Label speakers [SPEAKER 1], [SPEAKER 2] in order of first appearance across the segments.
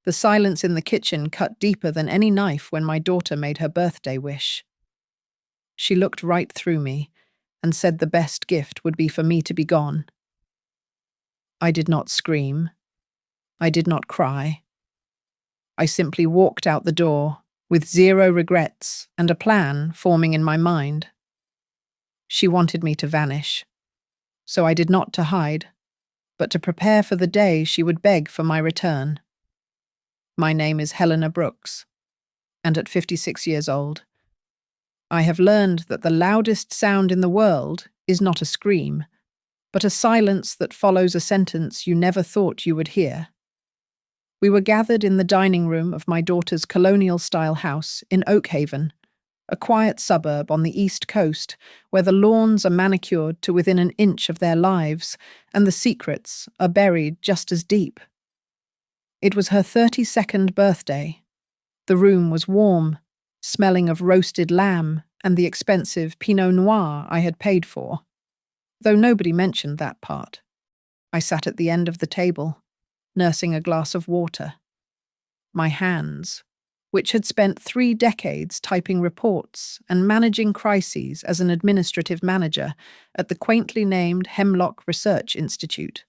[SPEAKER 1] The silence in the kitchen cut deeper than any knife when my daughter made her birthday wish. She looked right through me and said the best gift would be for me to be gone. I did not scream. I did not cry. I simply walked out the door with zero regrets and a plan forming in my mind. She wanted me to vanish, so I did not to hide, but to prepare for the day she would beg for my return. My name is Helena Brooks, and at 56 years old, I have learned that the loudest sound in the world is not a scream, but a silence that follows a sentence you never thought you would hear. We were gathered in the dining room of my daughter's colonial-style house in Oakhaven, a quiet suburb on the East Coast where the lawns are manicured to within an inch of their lives and the secrets are buried just as deep. It was her 32nd birthday. The room was warm, smelling of roasted lamb and the expensive Pinot Noir I had paid for, though nobody mentioned that part. I sat at the end of the table, nursing a glass of water. My hands, which had spent 3 decades typing reports and managing crises as an administrative manager at the quaintly named Hemlock Research Institute,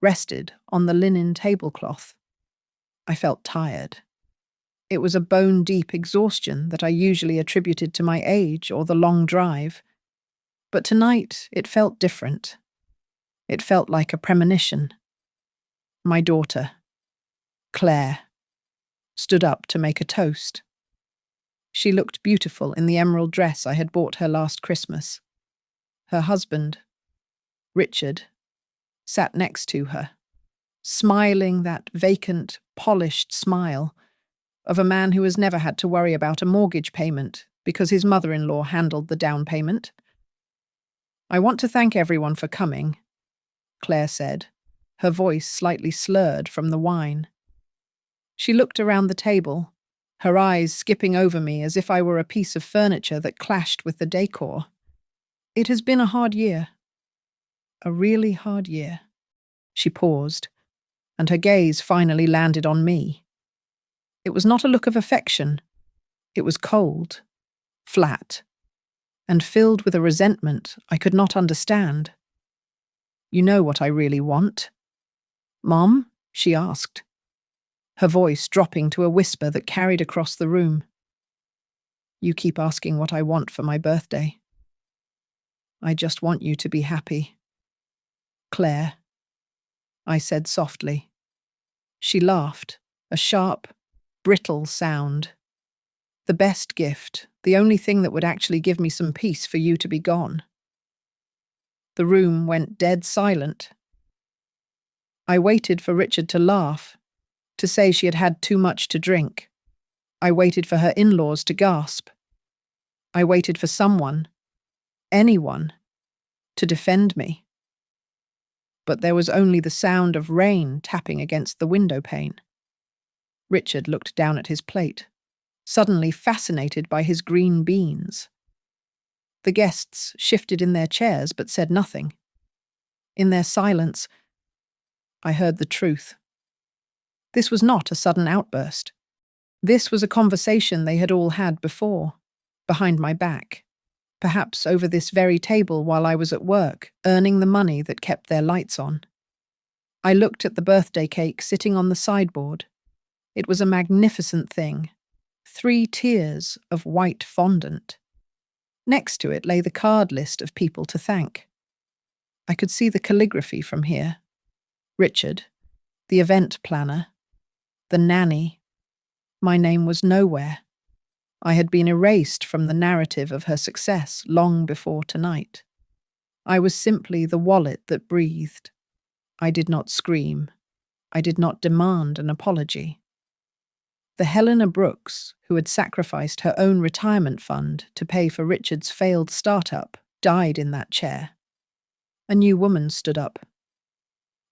[SPEAKER 1] rested on the linen tablecloth. I felt tired. It was a bone-deep exhaustion that I usually attributed to my age or the long drive. But tonight it felt different. It felt like a premonition. My daughter, Claire, stood up to make a toast. She looked beautiful in the emerald dress I had bought her last Christmas. Her husband, Richard, sat next to her, smiling that vacant, polished smile of a man who has never had to worry about a mortgage payment because his mother-in-law handled the down payment. "I want to thank everyone for coming," Claire said, her voice slightly slurred from the wine. She looked around the table, her eyes skipping over me as if I were a piece of furniture that clashed with the decor. "It has been a hard year. A really hard year." She paused, and her gaze finally landed on me. It was not a look of affection. It was cold, flat, and filled with a resentment I could not understand. "You know what I really want, Mom?" she asked, her voice dropping to a whisper that carried across the room. "You keep asking what I want for my birthday. I just want you to be happy, Claire," I said softly. She laughed, a sharp, brittle sound. "The best gift, the only thing that would actually give me some peace for you to be gone." The room went dead silent. I waited for Richard to laugh, to say she had had too much to drink. I waited for her in-laws to gasp. I waited for someone, anyone, to defend me. But there was only the sound of rain tapping against the window pane. Richard looked down at his plate, suddenly fascinated by his green beans. The guests shifted in their chairs but said nothing. In their silence, I heard the truth. This was not a sudden outburst. This was a conversation they had all had before, behind my back, perhaps over this very table while I was at work, earning the money that kept their lights on. I looked at the birthday cake sitting on the sideboard. It was a magnificent thing. 3 tiers of white fondant. Next to it lay the card list of people to thank. I could see the calligraphy from here. Richard, the event planner, the nanny. My name was nowhere. I had been erased from the narrative of her success long before tonight. I was simply the wallet that breathed. I did not scream. I did not demand an apology. The Helena Brooks, who had sacrificed her own retirement fund to pay for Richard's failed startup, died in that chair. A new woman stood up.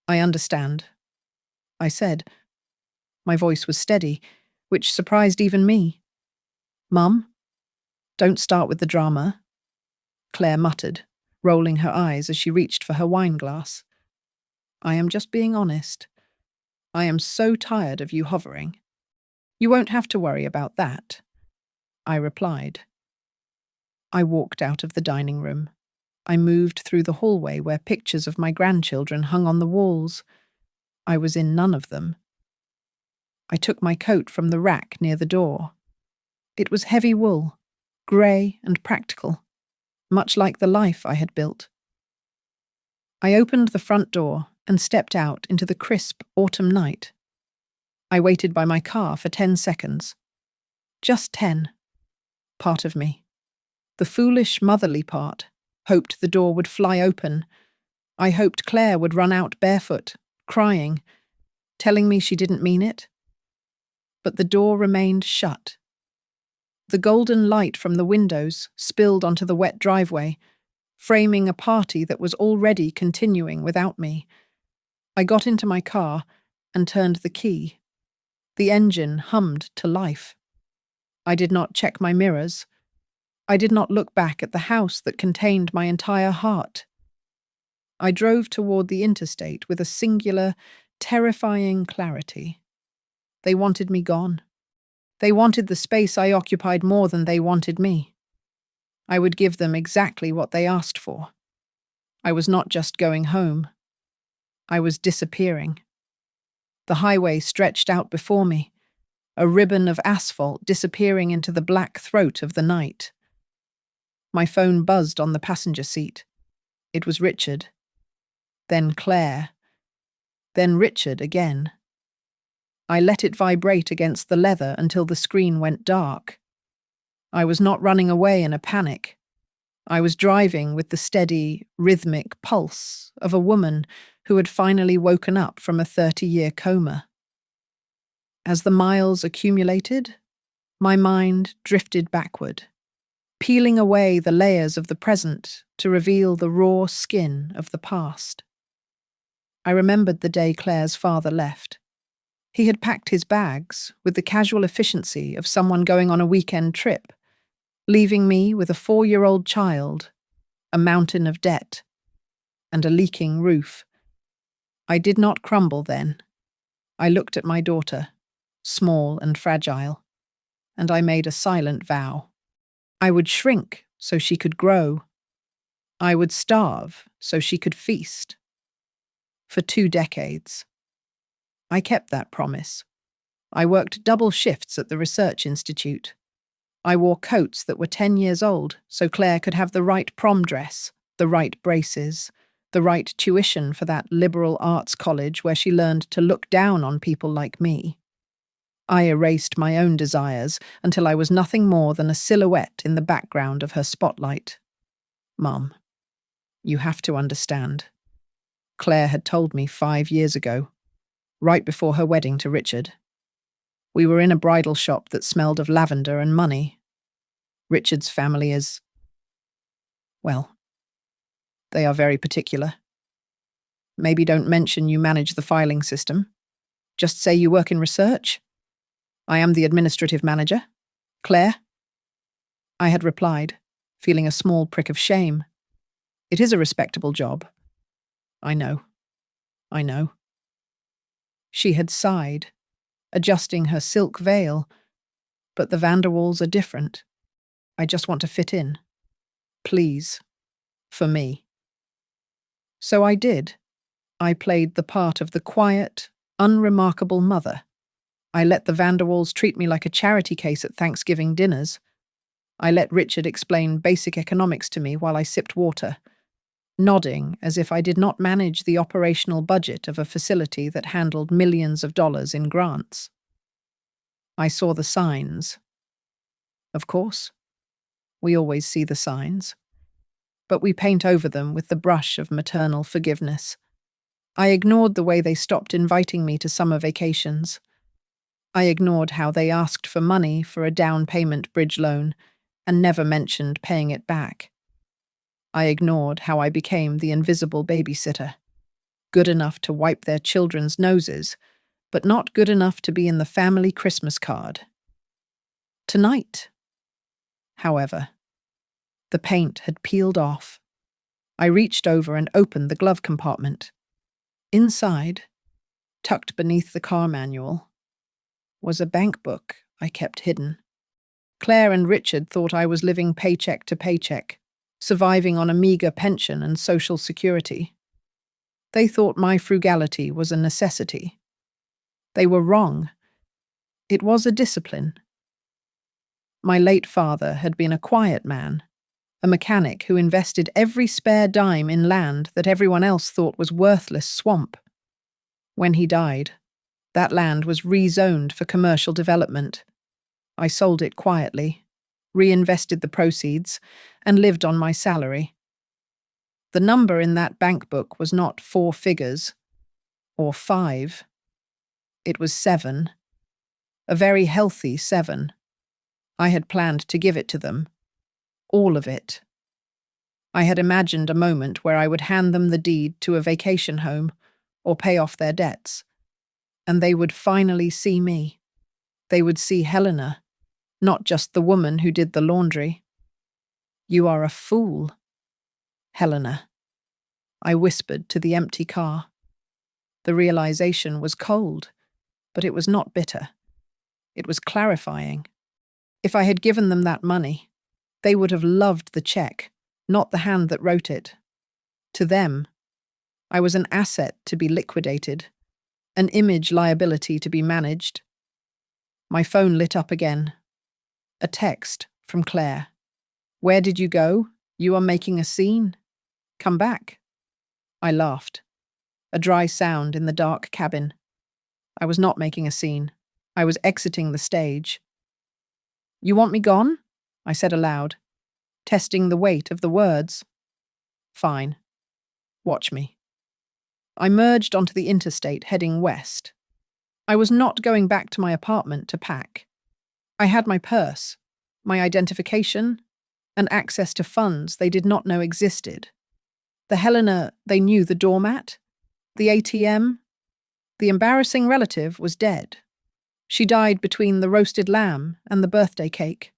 [SPEAKER 1] "I understand," I said. My voice was steady, which surprised even me. "Mum, don't start with the drama," Claire muttered, rolling her eyes as she reached for her wine glass. "I am just being honest. I am so tired of you hovering. You won't have to worry about that, I replied. I walked out of the dining room. I moved through the hallway where pictures of my grandchildren hung on the walls. I was in none of them. I took my coat from the rack near the door. It was heavy wool, grey and practical, much like the life I had built. I opened the front door and stepped out into the crisp autumn night. I waited by my car for 10 seconds. Just 10. Part of me, the foolish motherly part, hoped the door would fly open. I hoped Claire would run out barefoot, crying, telling me she didn't mean it. But the door remained shut. The golden light from the windows spilled onto the wet driveway, framing a party that was already continuing without me. I got into my car and turned the key. The engine hummed to life. I did not check my mirrors. I did not look back at the house that contained my entire heart. I drove toward the interstate with a singular, terrifying clarity. They wanted me gone. They wanted the space I occupied more than they wanted me. I would give them exactly what they asked for. I was not just going home. I was disappearing. The highway stretched out before me, a ribbon of asphalt disappearing into the black throat of the night. My phone buzzed on the passenger seat. It was Richard. Then Claire. Then Richard again. I let it vibrate against the leather until the screen went dark. I was not running away in a panic. I was driving with the steady, rhythmic pulse of a woman who had finally woken up from a 30-year coma. As the miles accumulated, my mind drifted backward, peeling away the layers of the present to reveal the raw skin of the past. I remembered the day Claire's father left. He had packed his bags with the casual efficiency of someone going on a weekend trip, leaving me with a 4-year-old child, a mountain of debt, and a leaking roof. I did not crumble then. I looked at my daughter, small and fragile, and I made a silent vow. I would shrink so she could grow. I would starve so she could feast. For 2 decades. I kept that promise. I worked double shifts at the research institute. I wore coats that were 10 years old so Claire could have the right prom dress, the right braces, the right tuition for that liberal arts college where she learned to look down on people like me. I erased my own desires until I was nothing more than a silhouette in the background of her spotlight. Mum, you have to understand. Claire had told me 5 years ago, right before her wedding to Richard. We were in a bridal shop that smelled of lavender and money. Richard's family is, well, they are very particular. Maybe don't mention you manage the filing system. Just say you work in research. I am the administrative manager. Claire? I had replied, feeling a small prick of shame. It is a respectable job. I know. I know. She had sighed, adjusting her silk veil. But the Vanderwalls are different. I just want to fit in. Please. For me. So I did. I played the part of the quiet, unremarkable mother. I let the Vanderwalls treat me like a charity case at Thanksgiving dinners. I let Richard explain basic economics to me while I sipped water, nodding as if I did not manage the operational budget of a facility that handled millions of dollars in grants. I saw the signs. Of course. We always see the signs. But we paint over them with the brush of maternal forgiveness. I ignored the way they stopped inviting me to summer vacations. I ignored how they asked for money for a down payment bridge loan and never mentioned paying it back. I ignored how I became the invisible babysitter, good enough to wipe their children's noses, but not good enough to be in the family Christmas card. Tonight, however, the paint had peeled off. I reached over and opened the glove compartment. Inside, Tucked beneath the car manual was a bank book I kept hidden. Claire and Richard thought I was living paycheck to paycheck, surviving on a meager pension and social security. They thought my frugality was a necessity. They were wrong. It was a discipline. My late father had been a quiet man, a mechanic who invested every spare dime in land that everyone else thought was worthless swamp. When he died, that land was rezoned for commercial development. I sold it quietly, reinvested the proceeds, and lived on my salary. The number in that bank book was not 4 figures, or 5. It was 7. A very healthy 7. I had planned to give it to them. All of it. I had imagined a moment where I would hand them the deed to a vacation home, or pay off their debts. And they would finally see me. They would see Helena, not just the woman who did the laundry. "You are a fool, Helena," I whispered to the empty car. The realization was cold, but it was not bitter. It was clarifying. If I had given them that money, they would have loved the check, not the hand that wrote it. To them, I was an asset to be liquidated, an image liability to be managed. My phone lit up again. A text from Claire. "Where did you go? You are making a scene. Come back." I laughed. A dry sound in the dark cabin. I was not making a scene. I was exiting the stage. "You want me gone?" I said aloud, testing the weight of the words. "Fine. Watch me." I merged onto the interstate heading west. I was not going back to my apartment to pack. I had my purse, my identification, and access to funds they did not know existed. The Helena they knew, the doormat, the ATM, the embarrassing relative was dead. She died between the roasted lamb and the birthday cake.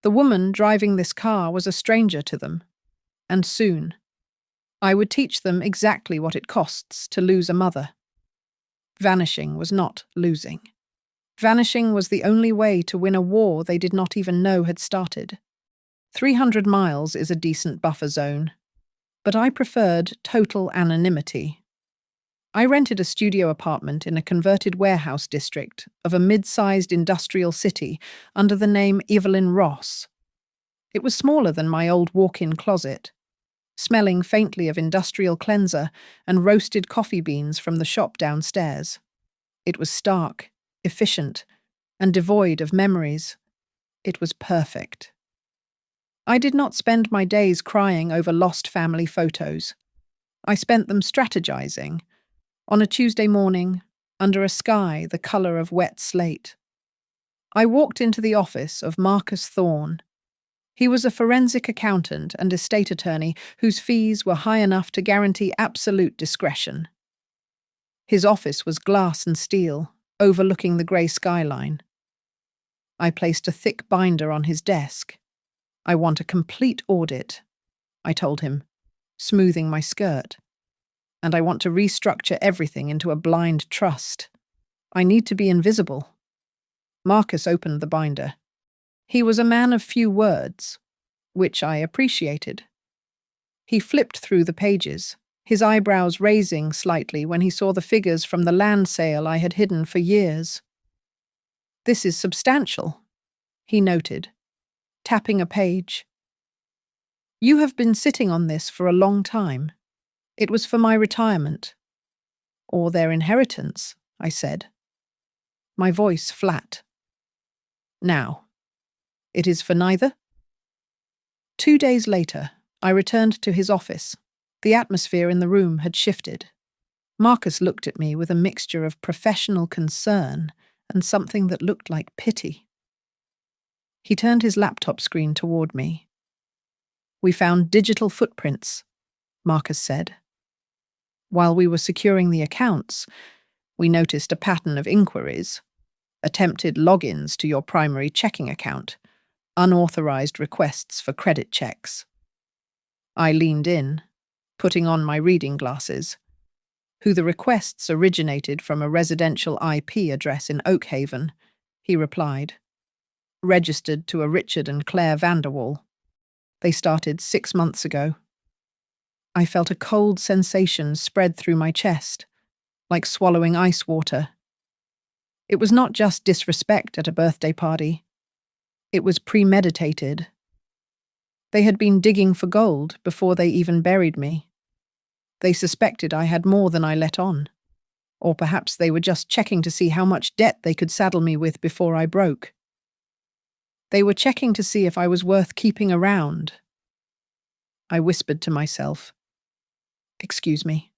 [SPEAKER 1] The woman driving this car was a stranger to them, and soon I would teach them exactly what it costs to lose a mother. Vanishing was not losing. Vanishing was the only way to win a war they did not even know had started. 300 miles is a decent buffer zone, but I preferred total anonymity. I rented a studio apartment in a converted warehouse district of a mid-sized industrial city under the name Evelyn Ross. It was smaller than my old walk-in closet, smelling faintly of industrial cleanser and roasted coffee beans from the shop downstairs. It was stark, efficient, and devoid of memories. It was perfect. I did not spend my days crying over lost family photos. I spent them strategizing. On a Tuesday morning, under a sky the colour of wet slate. I walked into the office of Marcus Thorne. He was a forensic accountant and estate attorney whose fees were high enough to guarantee absolute discretion. His office was glass and steel, overlooking the grey skyline. I placed a thick binder on his desk. "I want a complete audit," I told him, smoothing my skirt. "And I want to restructure everything into a blind trust. I need to be invisible." Marcus opened the binder. He was a man of few words, which I appreciated. He flipped through the pages, his eyebrows raising slightly when he saw the figures from the land sale I had hidden for years. "This is substantial," he noted, tapping a page. "You have been sitting on this for a long time. It was for my retirement." "Or their inheritance," I said. My voice flat. "Now, it is for neither?" 2 days later, I returned to his office. The atmosphere in the room had shifted. Marcus looked at me with a mixture of professional concern and something that looked like pity. He turned his laptop screen toward me. "We found digital footprints," Marcus said. "While we were securing the accounts, we noticed a pattern of inquiries, attempted logins to your primary checking account, unauthorized requests for credit checks." I leaned in, putting on my reading glasses. who the requests originated from a residential IP address in Oakhaven, he replied. Registered to a Richard and Claire Vanderwall. They started 6 months ago. I felt a cold sensation spread through my chest, like swallowing ice water. It was not just disrespect at a birthday party. It was premeditated. They had been digging for gold before they even buried me. They suspected I had more than I let on. Or perhaps they were just checking to see how much debt they could saddle me with before I broke. They were checking to see if I was worth keeping around. I whispered to myself. "Excuse me?"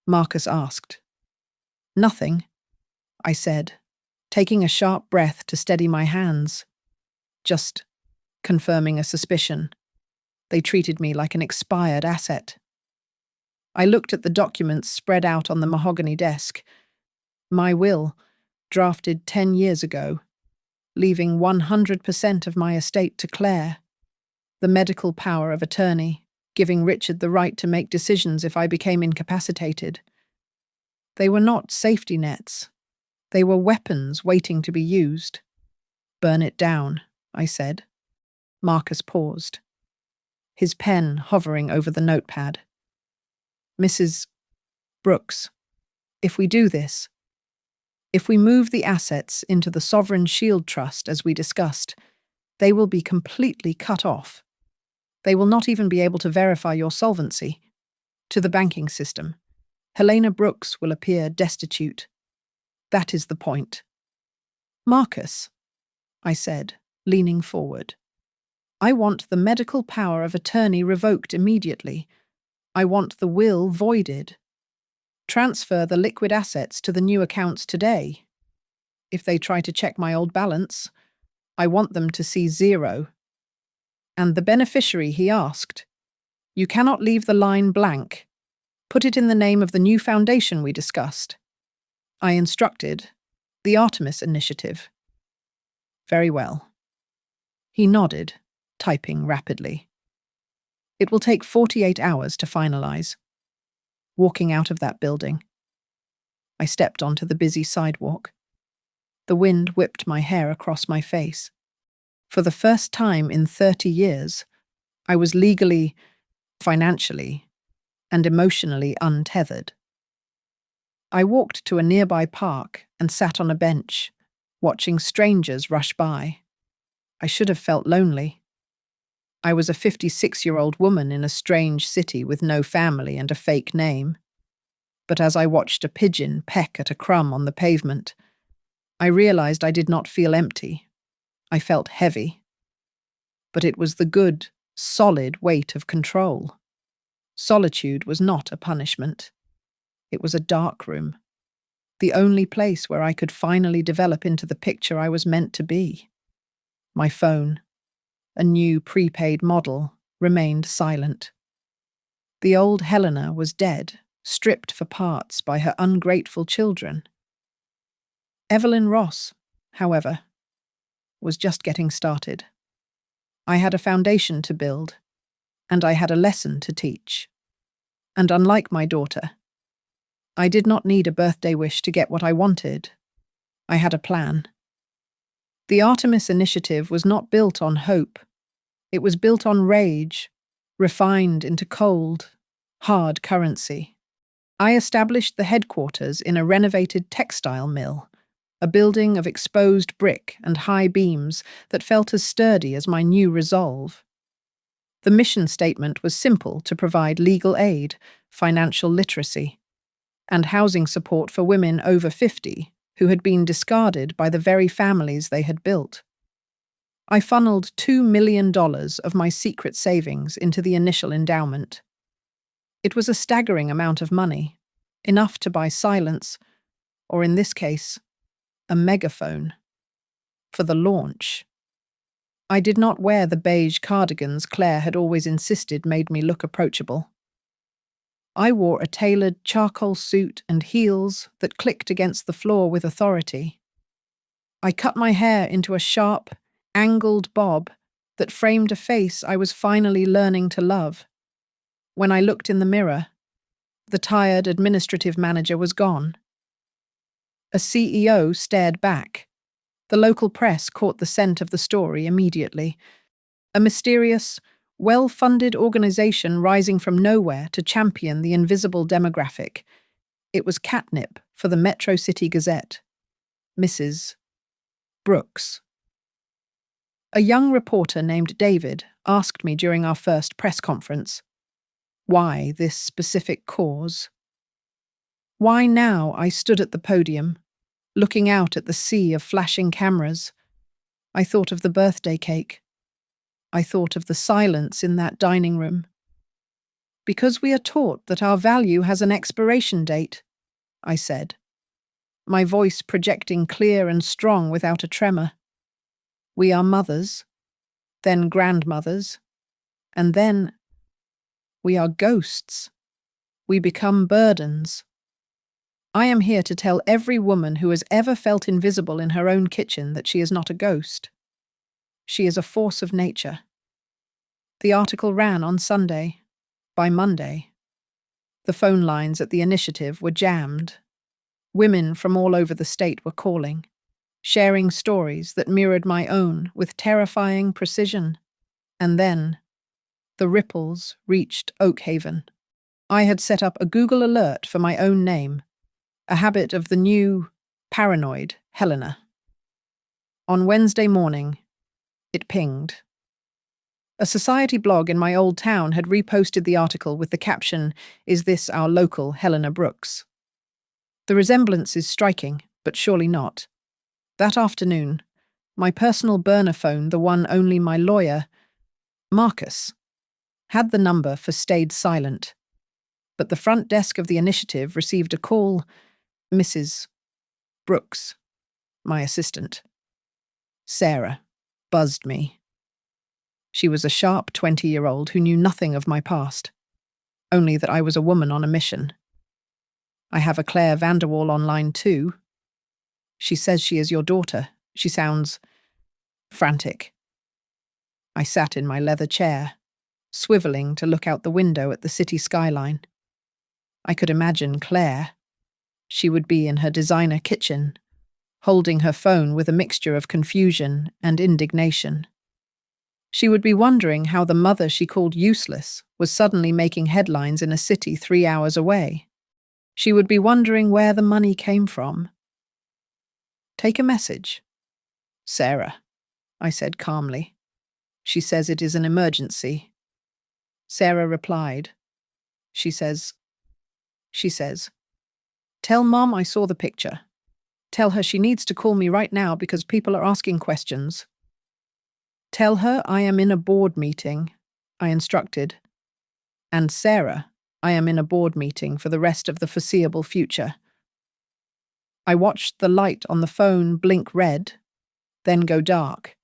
[SPEAKER 1] Marcus asked. "Nothing," I said, taking a sharp breath to steady my hands. Just confirming a suspicion. They treated me like an expired asset. I looked at the documents spread out on the mahogany desk. My will, drafted 10 years ago, leaving 100% of my estate to Claire. The medical power of attorney, giving Richard the right to make decisions if I became incapacitated. They were not safety nets. They were weapons waiting to be used. "Burn it down," I said. Marcus paused, his pen hovering over the notepad. "Mrs. Brooks, if we do this, if we move the assets into the Sovereign Shield Trust as we discussed, they will be completely cut off. They will not even be able to verify your solvency to the banking system. Helena Brooks will appear destitute. That is the point." "Marcus," I said, leaning forward, "I want the medical power of attorney revoked immediately. I want the will voided. Transfer the liquid assets to the new accounts today. If they try to check my old balance, I want them to see 0. And the beneficiary," he asked. "You cannot leave the line blank. Put it in the name of the new foundation we discussed." I instructed, "The Artemis Initiative." "Very well." He nodded, typing rapidly. "It will take 48 hours to finalize." Walking out of that building, I stepped onto the busy sidewalk. The wind whipped my hair across my face. For the first time in 30 years, I was legally, financially, and emotionally untethered. I walked to a nearby park and sat on a bench, watching strangers rush by. I should have felt lonely. I was a 56-year-old woman in a strange city with no family and a fake name. But as I watched a pigeon peck at a crumb on the pavement, I realized I did not feel empty. I felt heavy. But it was the good, solid weight of control. Solitude was not a punishment. It was a dark room. The only place where I could finally develop into the picture I was meant to be. My phone, a new prepaid model, remained silent. The old Helena was dead, stripped for parts by her ungrateful children. Evelyn Ross, however, was just getting started. I had a foundation to build, and I had a lesson to teach. And unlike my daughter, I did not need a birthday wish to get what I wanted. I had a plan. The Artemis Initiative was not built on hope. It was built on rage, refined into cold, hard currency. I established the headquarters in a renovated textile mill, a building of exposed brick and high beams that felt as sturdy as my new resolve. The mission statement was simple: to provide legal aid, financial literacy, and housing support for women over 50 who had been discarded by the very families they had built. I funneled $2 million of my secret savings into the initial endowment. It was a staggering amount of money, enough to buy silence, or in this case, a megaphone, for the launch. I did not wear the beige cardigans Claire had always insisted made me look approachable. I wore a tailored charcoal suit and heels that clicked against the floor with authority. I cut my hair into a sharp, angled bob that framed a face I was finally learning to love. When I looked in the mirror, The tired administrative manager was gone. A CEO stared back. The local press caught the scent of the story immediately. A mysterious, well-funded organization rising from nowhere to champion the invisible demographic. It was catnip for the Metro City Gazette. Mrs. Brooks. A young reporter named David asked me during our first press conference, why this specific cause? Why now I stood at the podium, looking out at the sea of flashing cameras. I thought of the birthday cake. I thought of the silence in that dining room. Because we are taught that our value has an expiration date, I said, my voice projecting clear and strong without a tremor. We are mothers, then grandmothers, and then we are ghosts. We become burdens. I am here to tell every woman who has ever felt invisible in her own kitchen that she is not a ghost. She is a force of nature. The article ran on Sunday. By Monday, the phone lines at the initiative were jammed. Women from all over the state were calling, sharing stories that mirrored my own with terrifying precision. And then, the ripples reached Oak Haven. I had set up a Google alert for my own name, a habit of the new, paranoid Helena. On Wednesday morning, it pinged. A society blog in my old town had reposted the article with the caption, "Is this our local Helena Brooks?" The resemblance is striking, but surely not. That afternoon, my personal burner phone, the one only my lawyer, Marcus, had the number for stayed silent. But the front desk of the initiative received a call. Mrs. Brooks, my assistant, Sarah, buzzed me. She was a sharp 20-year-old who knew nothing of my past, only that I was a woman on a mission. I have a Claire Vanderwall online too. She says she is your daughter. She sounds frantic. I sat in my leather chair, swiveling to look out the window at the city skyline. I could imagine Claire. She would be in her designer kitchen, holding her phone with a mixture of confusion and indignation. She would be wondering how the mother she called useless was suddenly making headlines in a city 3 hours away. She would be wondering where the money came from. Take a message. Sarah, I said calmly. She says it is an emergency. Sarah replied. She says, tell Mom I saw the picture. Tell her she needs to call me right now because people are asking questions. Tell her I am in a board meeting, I instructed. And Sarah, I am in a board meeting for the rest of the foreseeable future. I watched the light on the phone blink red, then go dark.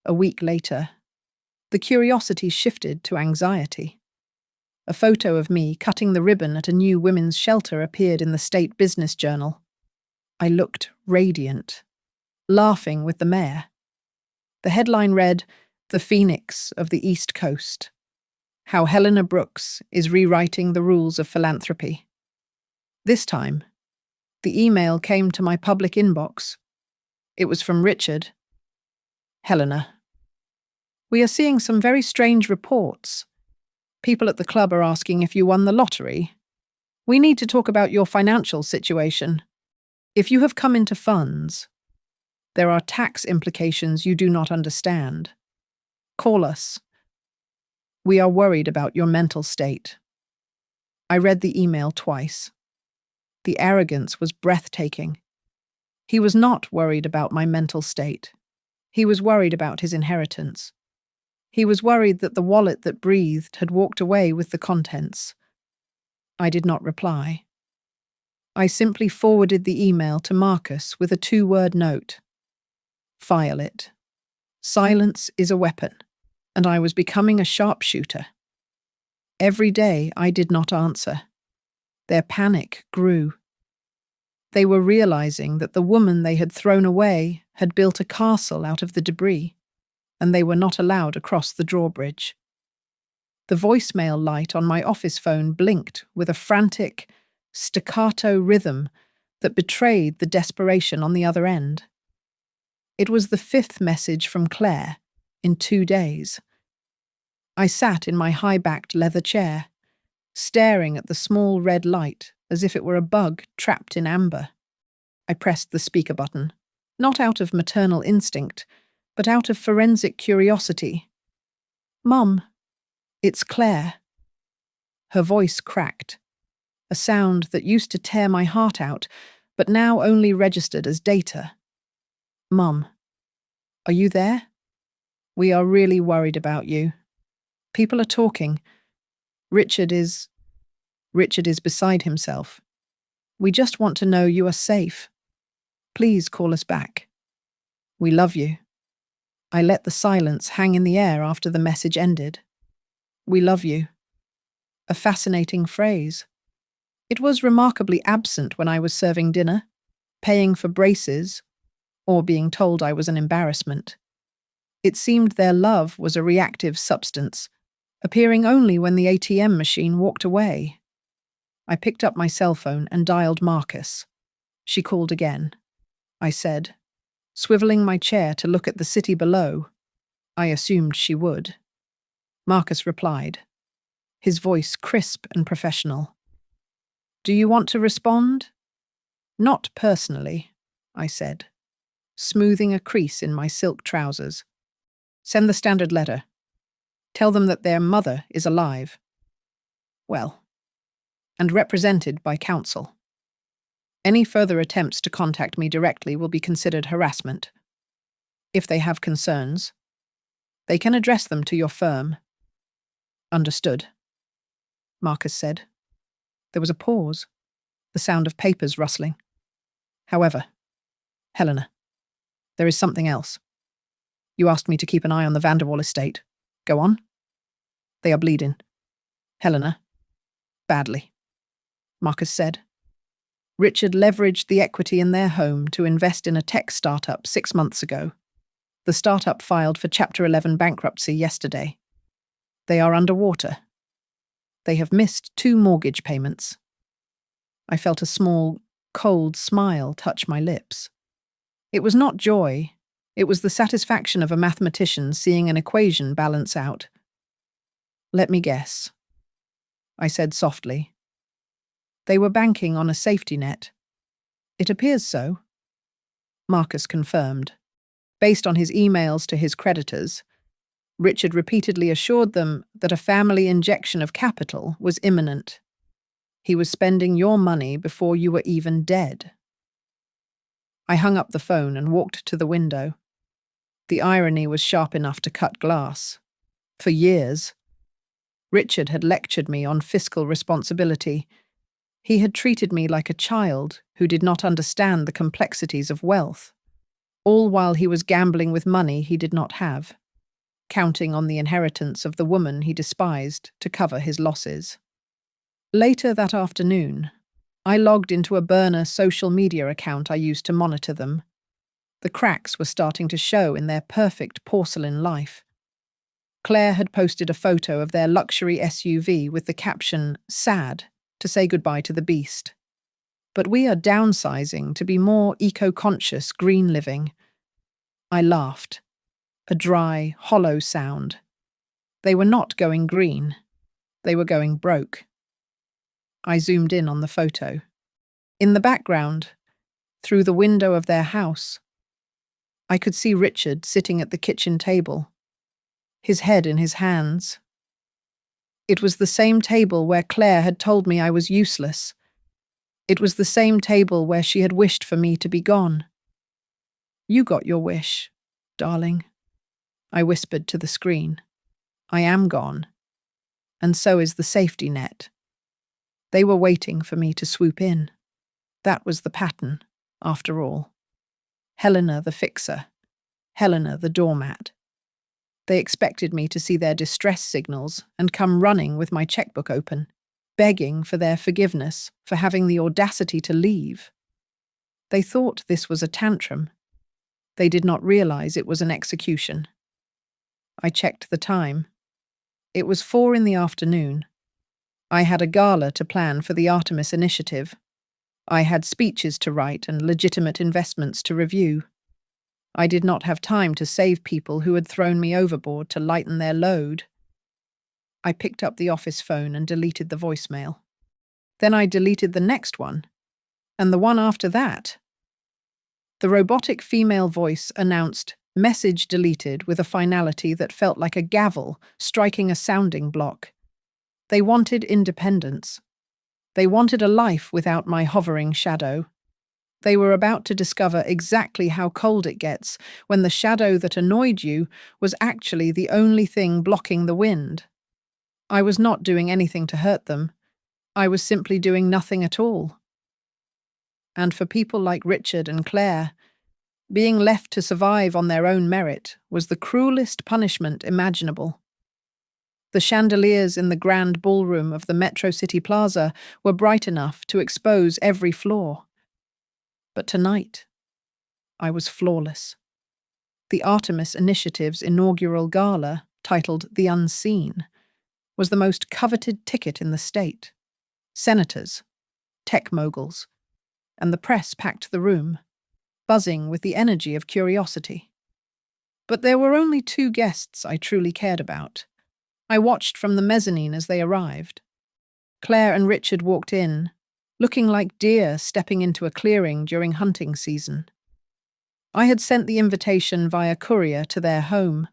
[SPEAKER 1] A week later, the curiosity shifted to anxiety. A photo of me cutting the ribbon at a new women's shelter appeared in the State Business Journal. I looked radiant, laughing with the mayor. The headline read, "The Phoenix of the East Coast. How Helena Brooks is rewriting the rules of philanthropy." This time, the email came to my public inbox. It was from Richard. Helena. We are seeing some very strange reports. People at the club are asking if you won the lottery. We need to talk about your financial situation. If you have come into funds, there are tax implications you do not understand. Call us. We are worried about your mental state. I read the email twice. The arrogance was breathtaking. He was not worried about my mental state. He was worried about his inheritance. He was worried that the wallet that breathed had walked away with the contents. I did not reply. I simply forwarded the email to Marcus with a 2-word note. File it. Silence is a weapon, and I was becoming a sharpshooter. Every day I did not answer. Their panic grew. They were realizing that the woman they had thrown away had built a castle out of the debris, and they were not allowed across the drawbridge. The voicemail light on my office phone blinked with a frantic, staccato rhythm that betrayed the desperation on the other end. It was the fifth message from Claire in 2 days. I sat in my high-backed leather chair, staring at the small red light as if it were a bug trapped in amber. I pressed the speaker button, not out of maternal instinct, but out of forensic curiosity. "Mum, it's Claire." Her voice cracked, a sound that used to tear my heart out, but now only registered as data. "Mum, are you there? We are really worried about you. People are talking. Richard is beside himself. We just want to know you are safe. Please call us back. We love you." I let the silence hang in the air after the message ended. "We love you." A fascinating phrase. It was remarkably absent when I was serving dinner, paying for braces, or being told I was an embarrassment. It seemed their love was a reactive substance, appearing only when the ATM machine walked away. I picked up my cell phone and dialed Marcus. She called again. I said, swiveling my chair to look at the city below. I assumed she would. Marcus replied, his voice crisp and professional. "Do you want to respond?" "Not personally," I said, smoothing a crease in my silk trousers. "Send the standard letter. Tell them that their mother is alive. Well, and represented by counsel. Any further attempts to contact me directly will be considered harassment. If they have concerns, they can address them to your firm." "Understood," Marcus said. There was a pause, the sound of papers rustling. "However, Helena, there is something else. You asked me to keep an eye on the Vanderwall estate. Go on." "They are bleeding. Helena, badly," Marcus said. "Richard leveraged the equity in their home to invest in a tech startup 6 months ago. The startup filed for Chapter 11 bankruptcy yesterday. They are underwater. They have missed 2 mortgage payments." I felt a small, cold smile touch my lips. It was not joy. It was the satisfaction of a mathematician seeing an equation balance out. "Let me guess," I said softly. "They were banking on a safety net." "It appears so," Marcus confirmed. Based on his emails to his creditors, Richard repeatedly assured them that a family injection of capital was imminent. He was spending your money before you were even dead. I hung up the phone and walked to the window. The irony was sharp enough to cut glass. For years, Richard had lectured me on fiscal responsibility. He had treated me like a child who did not understand the complexities of wealth, all while he was gambling with money he did not have, counting on the inheritance of the woman he despised to cover his losses. Later that afternoon, I logged into a burner social media account I used to monitor them. The cracks were starting to show in their perfect porcelain life. Claire had posted a photo of their luxury SUV with the caption, "Sad," to say goodbye to the beast. "But we are downsizing to be more eco-conscious green living." I laughed. A dry, hollow sound. They were not going green. They were going broke. I zoomed in on the photo. In the background, through the window of their house, I could see Richard sitting at the kitchen table, his head in his hands. It was the same table where Claire had told me I was useless. It was the same table where she had wished for me to be gone. "You got your wish, darling," I whispered to the screen. "I am gone. And so is the safety net." They were waiting for me to swoop in. That was the pattern, after all. Helena the fixer. Helena the doormat. They expected me to see their distress signals and come running with my checkbook open, begging for their forgiveness for having the audacity to leave. They thought this was a tantrum. They did not realize it was an execution. I checked the time. It was 4 in the afternoon. I had a gala to plan for the Artemis Initiative. I had speeches to write and legitimate investments to review. I did not have time to save people who had thrown me overboard to lighten their load. I picked up the office phone and deleted the voicemail. Then I deleted the next one, and the one after that. The robotic female voice announced, "Message deleted," with a finality that felt like a gavel striking a sounding block. They wanted independence. They wanted a life without my hovering shadow. They were about to discover exactly how cold it gets when the shadow that annoyed you was actually the only thing blocking the wind. I was not doing anything to hurt them. I was simply doing nothing at all. And for people like Richard and Claire, being left to survive on their own merit was the cruelest punishment imaginable. The chandeliers in the grand ballroom of the Metro City Plaza were bright enough to expose every flaw. But tonight, I was flawless. The Artemis Initiative's inaugural gala, titled The Unseen, was the most coveted ticket in the state. Senators, tech moguls, and the press packed the room, buzzing with the energy of curiosity. But there were only 2 guests I truly cared about. I watched from the mezzanine as they arrived. Claire and Richard walked in, looking like deer stepping into a clearing during hunting season. I had sent the invitation via courier to their home,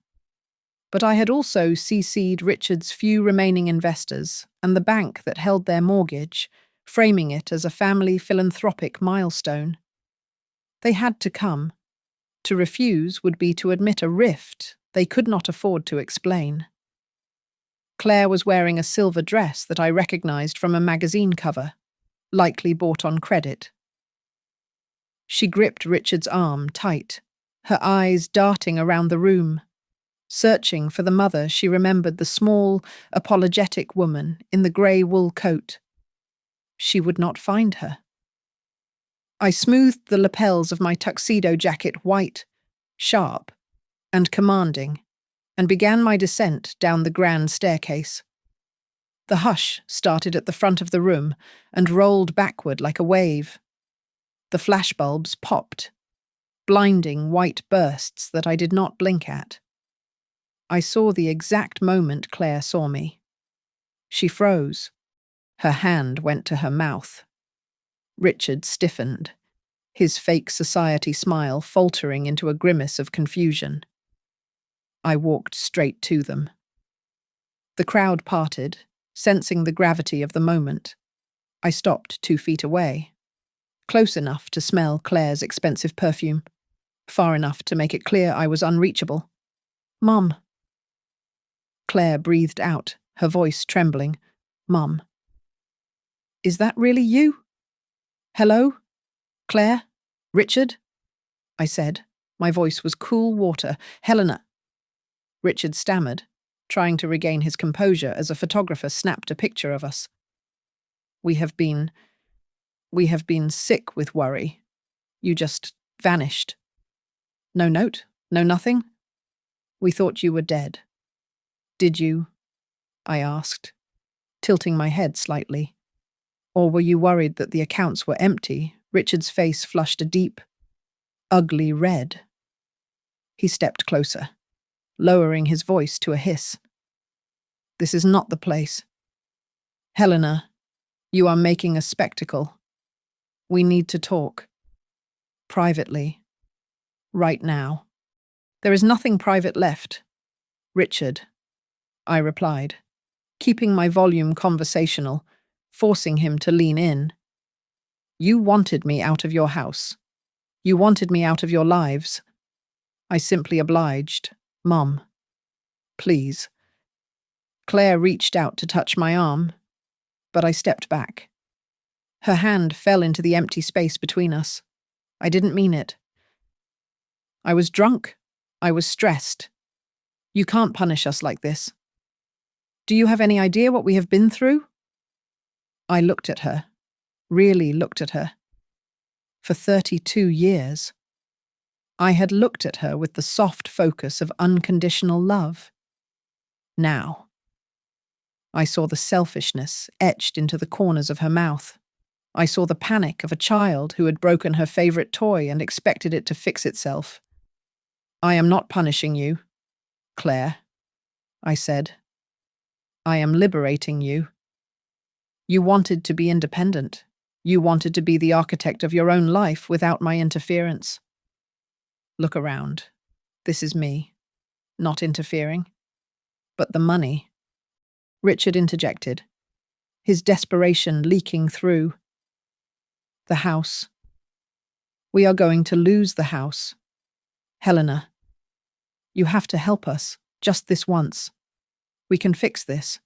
[SPEAKER 1] but I had also CC'd Richard's few remaining investors and the bank that held their mortgage, framing it as a family philanthropic milestone. They had to come. To refuse would be to admit a rift they could not afford to explain. Claire was wearing a silver dress that I recognized from a magazine cover, likely bought on credit. She gripped Richard's arm tight, her eyes darting around the room. Searching for the mother, she remembered the small, apologetic woman in the grey wool coat. She would not find her. I smoothed the lapels of my tuxedo jacket white, sharp, and commanding, and began my descent down the grand staircase. The hush started at the front of the room and rolled backward like a wave. The flashbulbs popped, blinding white bursts that I did not blink at. I saw the exact moment Claire saw me. She froze. Her hand went to her mouth. Richard stiffened, his fake society smile faltering into a grimace of confusion. I walked straight to them. The crowd parted, sensing the gravity of the moment. I stopped 2 feet away, close enough to smell Claire's expensive perfume, far enough to make it clear I was unreachable. "Mum." Claire breathed out, her voice trembling. "Mum. Is that really you?" "Hello? Claire? Richard?" I said. My voice was cool water. "Helena." Richard stammered, trying to regain his composure as a photographer snapped a picture of us. We have been sick with worry. You just vanished. No note? No nothing? We thought you were dead." "Did you?" I asked, tilting my head slightly. "Or were you worried that the accounts were empty?" Richard's face flushed a deep, ugly red. He stepped closer, lowering his voice to a hiss. "This is not the place. Helena, you are making a spectacle. We need to talk. Privately. Right now." "There is nothing private left, Richard," I replied, keeping my volume conversational, forcing him to lean in. "You wanted me out of your house. You wanted me out of your lives. I simply obliged. Mum. Please." Claire reached out to touch my arm, but I stepped back. Her hand fell into the empty space between us. I didn't mean it. "I was drunk. I was stressed. You can't punish us like this. Do you have any idea what we have been through?" I looked at her, really looked at her. For 32 years, I had looked at her with the soft focus of unconditional love. Now, I saw the selfishness etched into the corners of her mouth. I saw the panic of a child who had broken her favorite toy and expected it to fix itself. "I am not punishing you, Claire," I said. "I am liberating you. You wanted to be independent. You wanted to be the architect of your own life without my interference. Look around. This is me, not interfering. But the money," Richard interjected, his desperation leaking through. "The house. We are going to lose the house. Helena, you have to help us, just this once. We can fix this."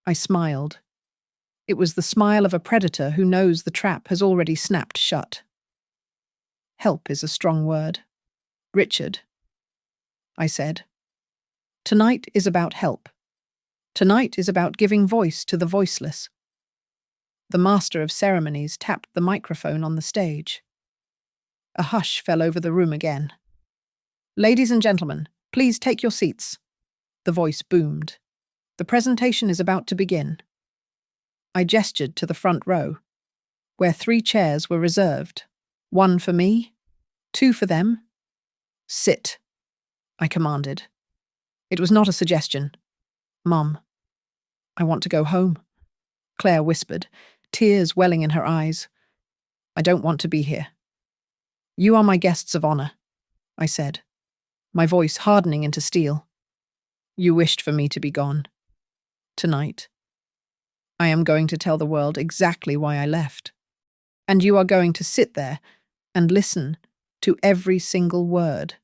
[SPEAKER 1] I smiled. It was the smile of a predator who knows the trap has already snapped shut. "Help is a strong word. Richard," I said. "Tonight is about help. Tonight is about giving voice to the voiceless." The master of ceremonies tapped the microphone on the stage. A hush fell over the room again. "Ladies and gentlemen, please take your seats," the voice boomed. "The presentation is about to begin." I gestured to the front row, where 3 chairs were reserved, 1 for me, 2 for them. "Sit," I commanded. It was not a suggestion. "Mom, I want to go home," Claire whispered, tears welling in her eyes. "I don't want to be here." "You are my guests of honor," I said, my voice hardening into steel. "You wished for me to be gone. Tonight, I am going to tell the world exactly why I left. And you are going to sit there and listen to every single word."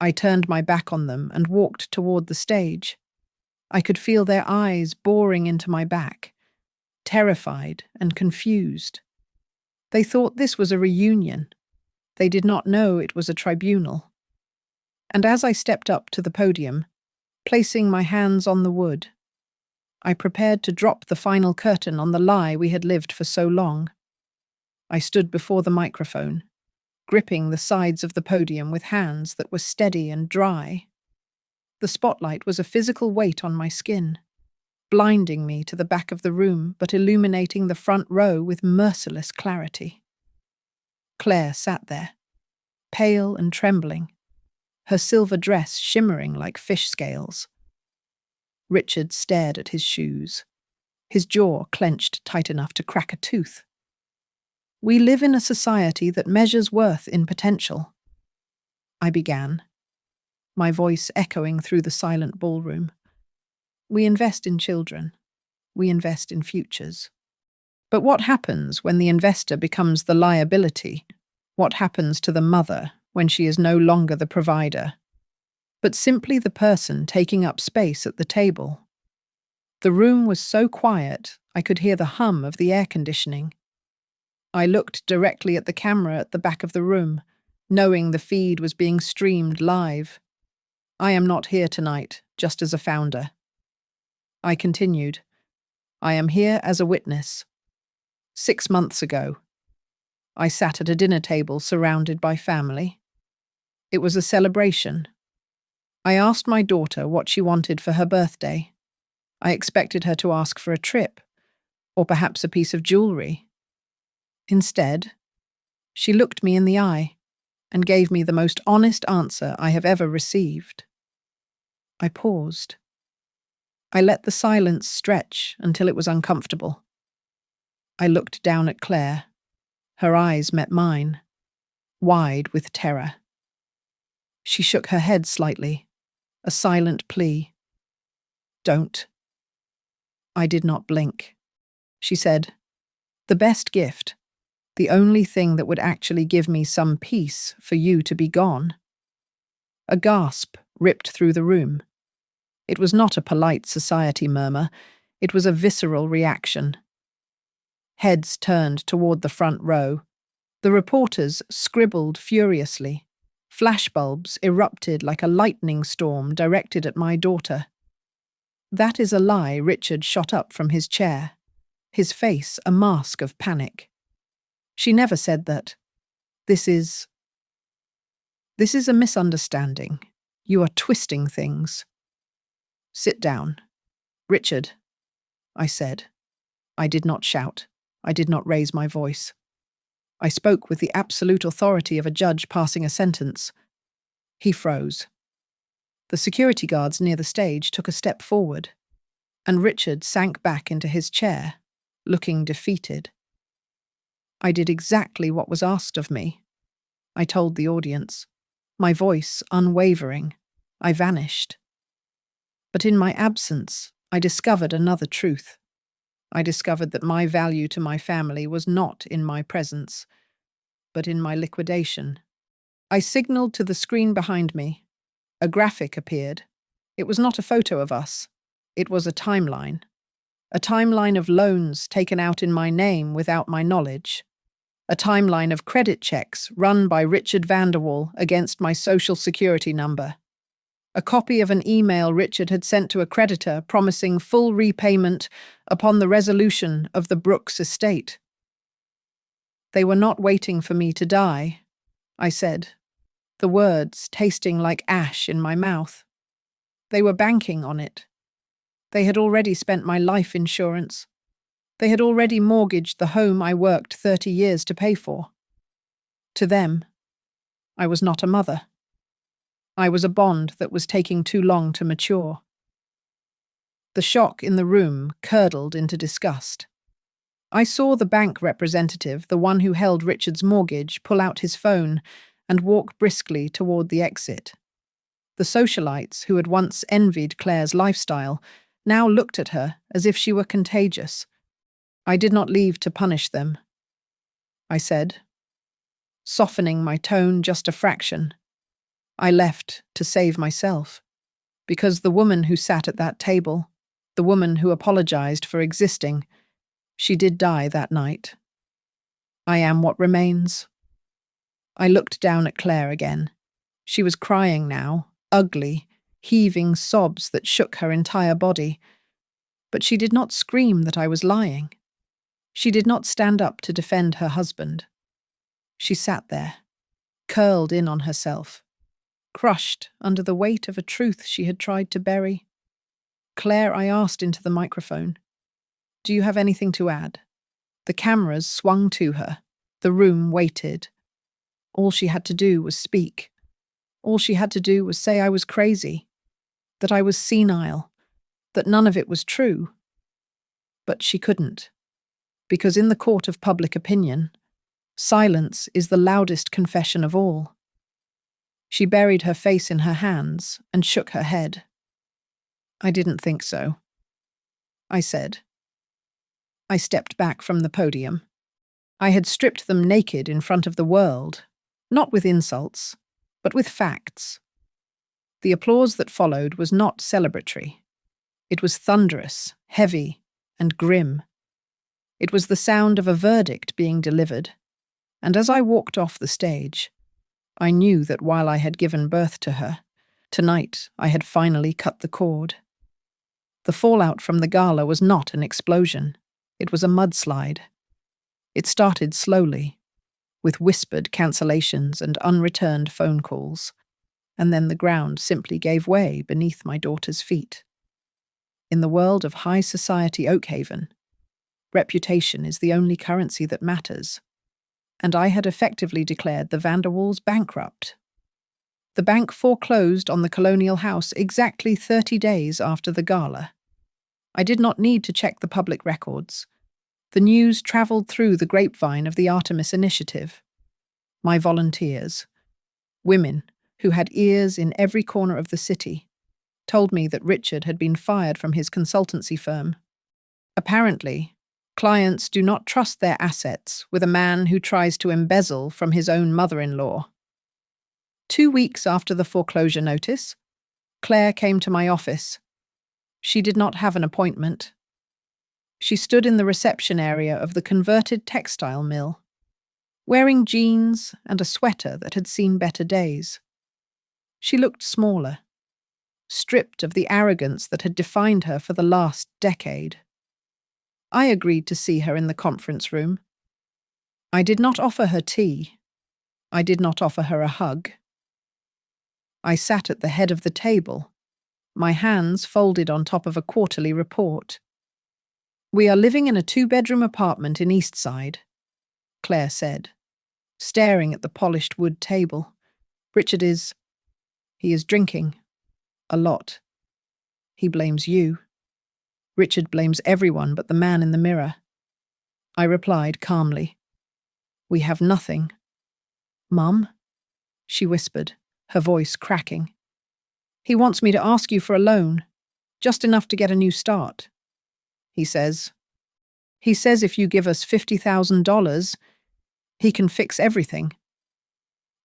[SPEAKER 1] I turned my back on them and walked toward the stage. I could feel their eyes boring into my back, terrified and confused. They thought this was a reunion. They did not know it was a tribunal. And as I stepped up to the podium, placing my hands on the wood, I prepared to drop the final curtain on the lie we had lived for so long. I stood before the microphone, gripping the sides of the podium with hands that were steady and dry. The spotlight was a physical weight on my skin, blinding me to the back of the room but illuminating the front row with merciless clarity. Claire sat there, pale and trembling, her silver dress shimmering like fish scales. Richard stared at his shoes, his jaw clenched tight enough to crack a tooth. "We live in a society that measures worth in potential," I began, my voice echoing through the silent ballroom. "We invest in children. We invest in futures. But what happens when the investor becomes the liability? What happens to the mother when she is no longer the provider, but simply the person taking up space at the table?" The room was so quiet I could hear the hum of the air conditioning. I looked directly at the camera at the back of the room, knowing the feed was being streamed live. "I am not here tonight, just as a founder." I continued. "I am here as a witness. 6 months ago, I sat at a dinner table surrounded by family. It was a celebration. I asked my daughter what she wanted for her birthday. I expected her to ask for a trip, or perhaps a piece of jewelry. Instead, she looked me in the eye and gave me the most honest answer I have ever received." I paused. I let the silence stretch until it was uncomfortable. I looked down at Claire. Her eyes met mine, wide with terror. She shook her head slightly, a silent plea. "Don't." I did not blink. She said, "The best gift, the only thing that would actually give me some peace for you to be gone." A gasp ripped through the room. It was not a polite society murmur, it was a visceral reaction. Heads turned toward the front row. The reporters scribbled furiously. Flashbulbs erupted like a lightning storm directed at my daughter. "That is a lie," Richard shot up from his chair, his face a mask of panic. "She never said that. This is a misunderstanding. You are twisting things." "Sit down," Richard, I said. I did not shout. I did not raise my voice. I spoke with the absolute authority of a judge passing a sentence. He froze. The security guards near the stage took a step forward, and Richard sank back into his chair, looking defeated. I did exactly what was asked of me, I told the audience, my voice unwavering. I vanished. But in my absence, I discovered another truth. I discovered that my value to my family was not in my presence, but in my liquidation. I signaled to the screen behind me. A graphic appeared. It was not a photo of us. It was a timeline. A timeline of loans taken out in my name without my knowledge. A timeline of credit checks run by Richard Vanderwall against my social security number. A copy of an email Richard had sent to a creditor promising full repayment upon the resolution of the Brooks estate. They were not waiting for me to die, I said, the words tasting like ash in my mouth. They were banking on it. They had already spent my life insurance. They had already mortgaged the home I worked 30 years to pay for. To them, I was not a mother. I was a bond that was taking too long to mature. The shock in the room curdled into disgust. I saw the bank representative, the one who held Richard's mortgage, pull out his phone and walk briskly toward the exit. The socialites, who had once envied Claire's lifestyle, now looked at her as if she were contagious. I did not leave to punish them, I said, softening my tone just a fraction. I left to save myself, because the woman who sat at that table, the woman who apologized for existing, she did die that night. I am what remains. I looked down at Claire again. She was crying now, ugly, heaving sobs that shook her entire body. But she did not scream that I was lying. She did not stand up to defend her husband. She sat there, curled in on herself, crushed under the weight of a truth she had tried to bury. Claire, I asked into the microphone, do you have anything to add? The cameras swung to her. The room waited. All she had to do was speak. All she had to do was say I was crazy, that I was senile, that none of it was true. But she couldn't, because in the court of public opinion, silence is the loudest confession of all. She buried her face in her hands and shook her head. I didn't think so, I said. I stepped back from the podium. I had stripped them naked in front of the world, not with insults, but with facts. The applause that followed was not celebratory. It was thunderous, heavy, and grim. It was the sound of a verdict being delivered, and as I walked off the stage, I knew that while I had given birth to her, tonight I had finally cut the cord. The fallout from the gala was not an explosion. It was a mudslide. It started slowly, with whispered cancellations and unreturned phone calls, and then the ground simply gave way beneath my daughter's feet. In the world of high society Oakhaven, reputation is the only currency that matters, and I had effectively declared the Vanderwalls bankrupt. The bank foreclosed on the colonial house exactly 30 days after the gala. I did not need to check the public records. The news travelled through the grapevine of the Artemis Initiative. My volunteers, women who had ears in every corner of the city, told me that Richard had been fired from his consultancy firm. Apparently, clients do not trust their assets with a man who tries to embezzle from his own mother-in-law. 2 weeks after the foreclosure notice, Claire came to my office. She did not have an appointment. She stood in the reception area of the converted textile mill, wearing jeans and a sweater that had seen better days. She looked smaller, stripped of the arrogance that had defined her for the last decade. I agreed to see her in the conference room. I did not offer her tea. I did not offer her a hug. I sat at the head of the table, my hands folded on top of a quarterly report. "We are living in a 2-bedroom apartment in Eastside," Claire said, staring at the polished wood table. "Richard he is drinking. A lot. He blames you. Richard blames everyone but the man in the mirror." I replied calmly. "We have nothing." "Mum?" she whispered, her voice cracking. "He wants me to ask you for a loan, just enough to get a new start. He says if you give us $50,000, he can fix everything."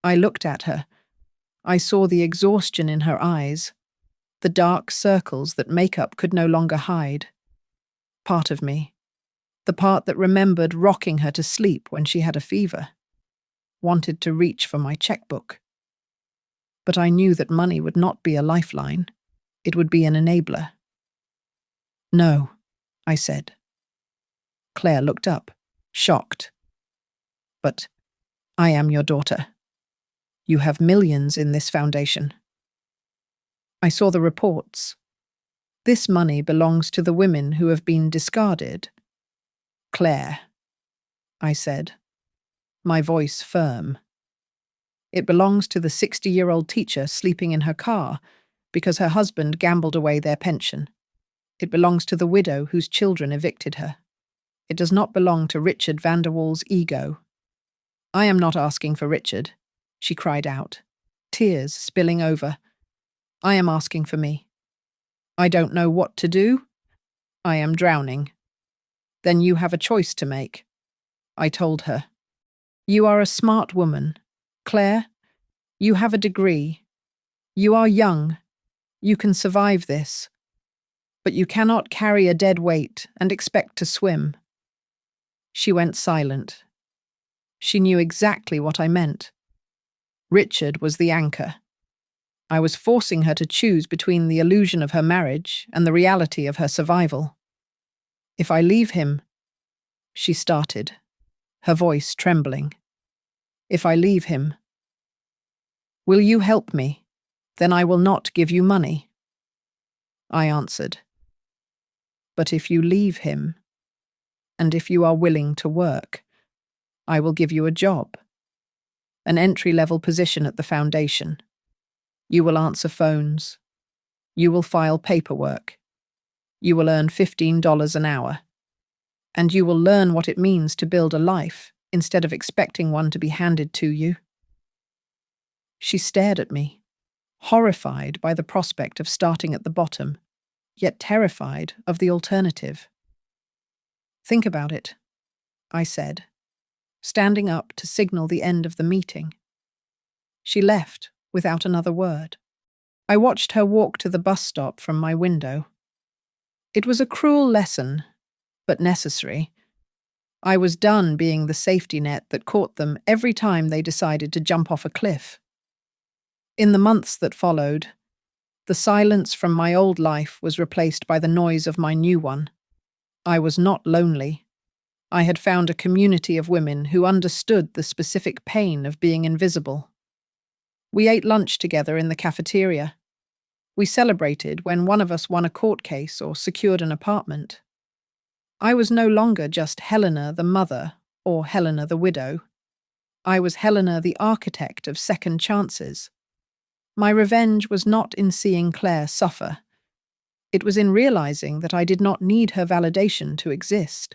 [SPEAKER 1] I looked at her. I saw the exhaustion in her eyes, the dark circles that makeup could no longer hide. Part of me, the part that remembered rocking her to sleep when she had a fever, wanted to reach for my checkbook. But I knew that money would not be a lifeline. It would be an enabler. "No," I said. Claire looked up, shocked. "But I am your daughter. You have millions in this foundation." I saw the reports. "This money belongs to the women who have been discarded." "Claire," I said, my voice firm. "It belongs to the 60-year-old teacher sleeping in her car because her husband gambled away their pension. It belongs to the widow whose children evicted her. It does not belong to Richard Vanderwall's ego." "I am not asking for Richard," she cried out, tears spilling over. "I am asking for me. I don't know what to do. I am drowning." "Then you have a choice to make," I told her. "You are a smart woman. Claire, you have a degree. You are young. You can survive this. But you cannot carry a dead weight and expect to swim." She went silent. She knew exactly what I meant. Richard was the anchor. I was forcing her to choose between the illusion of her marriage and the reality of her survival. "If I leave him," she started, her voice trembling. "If I leave him, will you help me? Then I will not give you money." I answered, "But if you leave him, and if you are willing to work, I will give you a job, an entry-level position at the foundation. You will answer phones. You will file paperwork. You will earn $15 an hour. And you will learn what it means to build a life instead of expecting one to be handed to you." She stared at me, horrified by the prospect of starting at the bottom, yet terrified of the alternative. "Think about it," I said, standing up to signal the end of the meeting. She left without another word. I watched her walk to the bus stop from my window. It was a cruel lesson, but necessary. I was done being the safety net that caught them every time they decided to jump off a cliff. In the months that followed, the silence from my old life was replaced by the noise of my new one. I was not lonely. I had found a community of women who understood the specific pain of being invisible. We ate lunch together in the cafeteria. We celebrated when one of us won a court case or secured an apartment. I was no longer just Helena the mother or Helena the widow. I was Helena the architect of second chances. My revenge was not in seeing Claire suffer. It was in realizing that I did not need her validation to exist.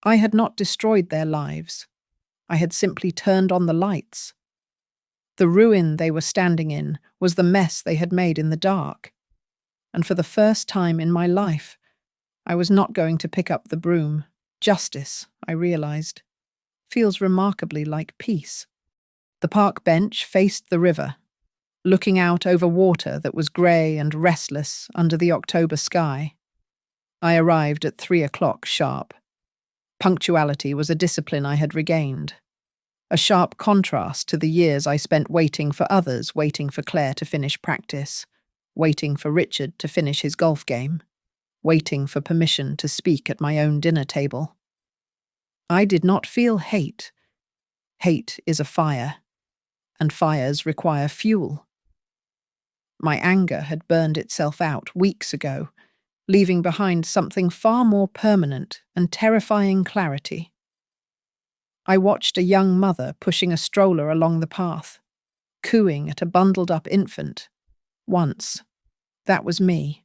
[SPEAKER 1] I had not destroyed their lives. I had simply turned on the lights. The ruin they were standing in was the mess they had made in the dark. And for the first time in my life, I was not going to pick up the broom. Justice, I realized, feels remarkably like peace. The park bench faced the river, looking out over water that was grey and restless under the October sky. I arrived at 3:00 sharp. Punctuality was a discipline I had regained, a sharp contrast to the years I spent waiting for others, waiting for Claire to finish practice, waiting for Richard to finish his golf game, waiting for permission to speak at my own dinner table. I did not feel hate. Hate is a fire, and fires require fuel. My anger had burned itself out weeks ago, leaving behind something far more permanent and terrifying clarity. I watched a young mother pushing a stroller along the path, cooing at a bundled-up infant. Once, that was me.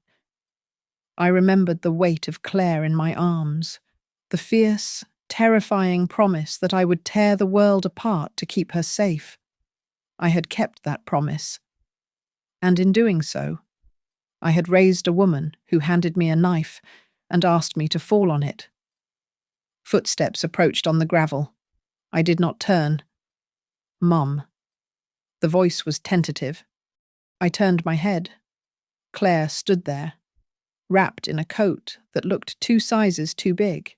[SPEAKER 1] I remembered the weight of Claire in my arms, the fierce, terrifying promise that I would tear the world apart to keep her safe. I had kept that promise, and in doing so, I had raised a woman who handed me a knife and asked me to fall on it. Footsteps approached on the gravel. I did not turn. Mum. The voice was tentative. I turned my head. Claire stood there, wrapped in a coat that looked 2 sizes too big.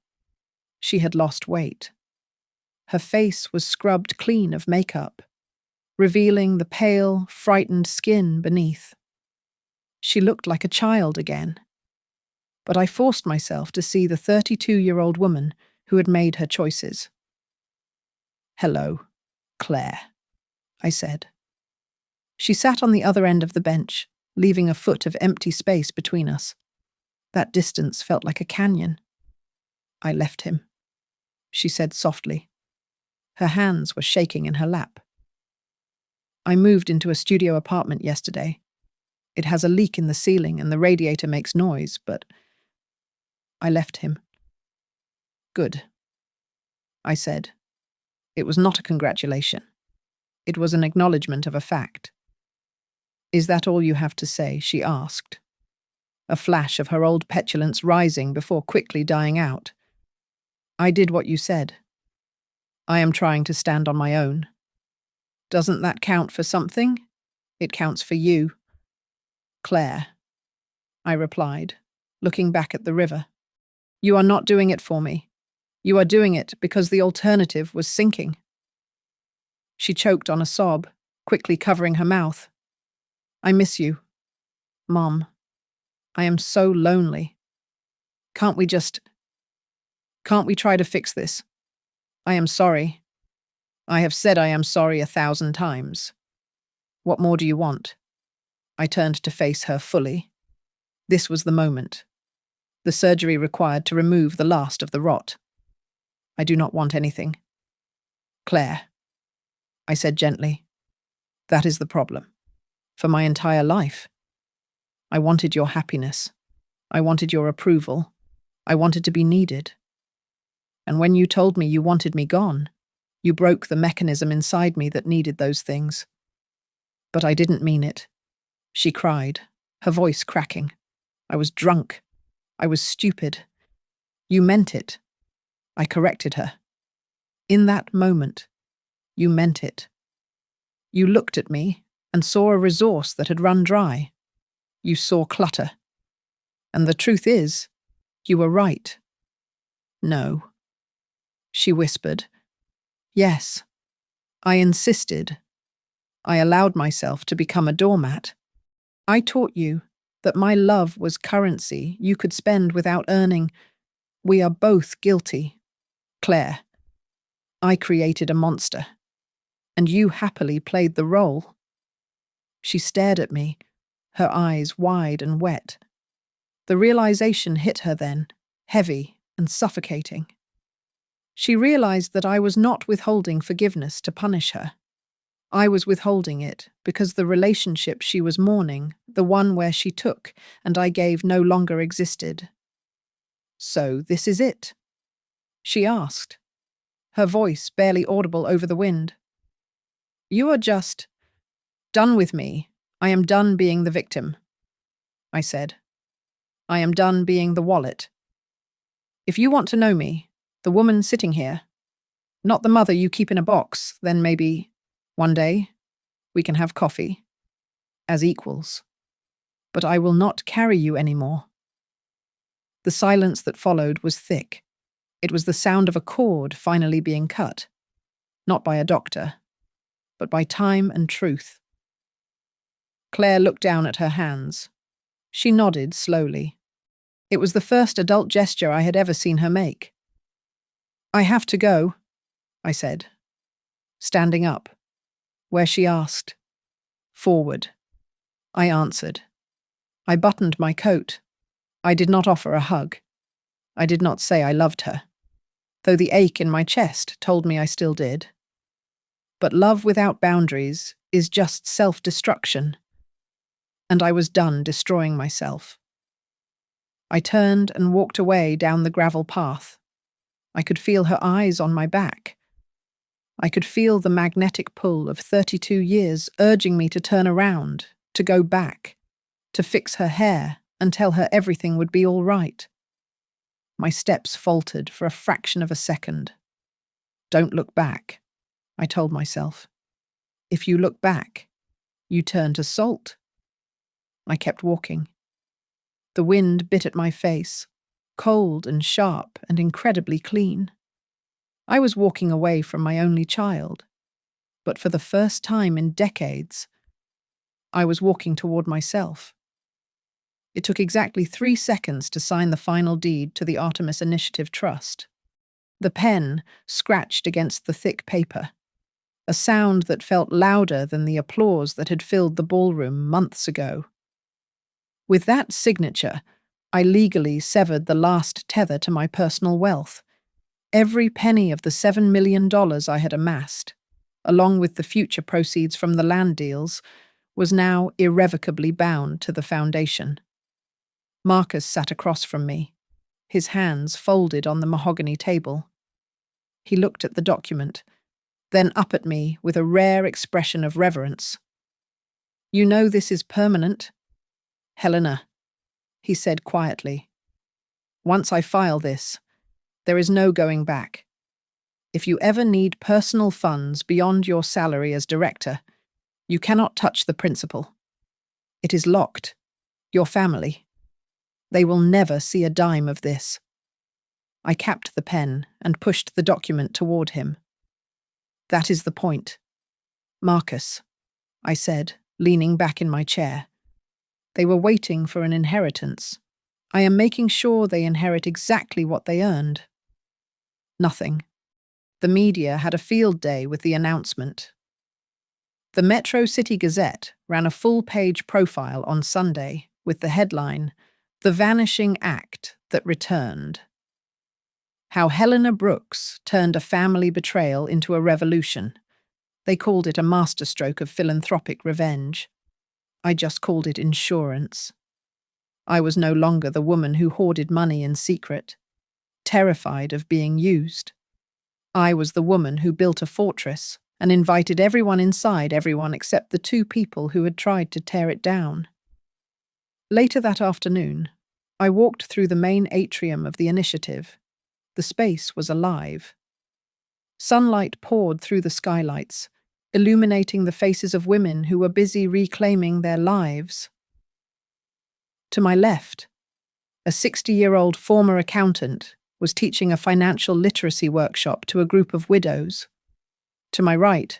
[SPEAKER 1] She had lost weight. Her face was scrubbed clean of makeup, revealing the pale, frightened skin beneath. She looked like a child again. But I forced myself to see the 32-year-old woman who had made her choices. "Hello, Claire," I said. She sat on the other end of the bench, leaving a foot of empty space between us. That distance felt like a canyon. "I left him," she said softly. Her hands were shaking in her lap. "I moved into a studio apartment yesterday. It has a leak in the ceiling and the radiator makes noise, but I left him." "Good," I said. It was not a congratulation. It was an acknowledgement of a fact. "Is that all you have to say?" she asked, a flash of her old petulance rising before quickly dying out. "I did what you said. I am trying to stand on my own. Doesn't that count for something? It counts for you." "Claire," I replied, looking back at the river. "You are not doing it for me. You are doing it because the alternative was sinking." She choked on a sob, quickly covering her mouth. "I miss you, Mom. I am so lonely. Can't we try to fix this? I am sorry. I have said I am sorry 1,000 times. What more do you want?" I turned to face her fully. This was the moment. The surgery required to remove the last of the rot. "I do not want anything." "Claire," I said gently, "that is the problem. For my entire life. I wanted your happiness. I wanted your approval. I wanted to be needed. And when you told me you wanted me gone, you broke the mechanism inside me that needed those things. But I didn't mean it." She cried, her voice cracking. "I was drunk. I was stupid. You meant it." I corrected her. "In that moment, you meant it. You looked at me and saw a resource that had run dry. You saw clutter. And the truth is, you were right." "No," she whispered. "Yes, I insisted. I allowed myself to become a doormat. I taught you that my love was currency you could spend without earning. We are both guilty. Claire, I created a monster, and you happily played the role." She stared at me, her eyes wide and wet. The realization hit her then, heavy and suffocating. She realized that I was not withholding forgiveness to punish her. I was withholding it because the relationship she was mourning, the one where she took and I gave, no longer existed. "So this is it?" she asked, her voice barely audible over the wind. "You are just done with me. I am done being the victim," I said. "I am done being the wallet. If you want to know me, the woman sitting here, not the mother you keep in a box, then maybe one day we can have coffee as equals. But I will not carry you anymore." The silence that followed was thick. It was the sound of a cord finally being cut, not by a doctor, but by time and truth. Claire looked down at her hands. She nodded slowly. It was the first adult gesture I had ever seen her make. "I have to go," I said, standing up, where she asked, "Forward." I answered. I buttoned my coat. I did not offer a hug. I did not say I loved her, though the ache in my chest told me I still did. But love without boundaries is just self-destruction, and I was done destroying myself. I turned and walked away down the gravel path. I could feel her eyes on my back. I could feel the magnetic pull of 32 years urging me to turn around, to go back, to fix her hair and tell her everything would be all right. My steps faltered for a fraction of a second. Don't look back, I told myself. If you look back, you turn to salt. I kept walking. The wind bit at my face, cold and sharp and incredibly clean. I was walking away from my only child, but for the first time in decades, I was walking toward myself. It took exactly 3 seconds to sign the final deed to the Artemis Initiative Trust. The pen scratched against the thick paper, a sound that felt louder than the applause that had filled the ballroom months ago. With that signature, I legally severed the last tether to my personal wealth. Every penny of the $7 million I had amassed, along with the future proceeds from the land deals, was now irrevocably bound to the foundation. Marcus sat across from me, his hands folded on the mahogany table. He looked at the document, then up at me with a rare expression of reverence. "You know this is permanent, Helena," he said quietly. "Once I file this, there is no going back. If you ever need personal funds beyond your salary as director, you cannot touch the principal. It is locked. Your family. They will never see a dime of this." I capped the pen and pushed the document toward him. "That is the point. Marcus," I said, leaning back in my chair. "They were waiting for an inheritance. I am making sure they inherit exactly what they earned." Nothing. The media had a field day with the announcement. The Metro City Gazette ran a full-page profile on Sunday with the headline, "The Vanishing Act That Returned." How Helena Brooks turned a family betrayal into a revolution. They called it a masterstroke of philanthropic revenge. I just called it insurance. I was no longer the woman who hoarded money in secret, terrified of being used. I was the woman who built a fortress and invited everyone inside, everyone except the 2 people who had tried to tear it down. Later that afternoon, I walked through the main atrium of the initiative. The space was alive. Sunlight poured through the skylights, illuminating the faces of women who were busy reclaiming their lives. To my left, a 60-year-old former accountant was teaching a financial literacy workshop to a group of widows. To my right,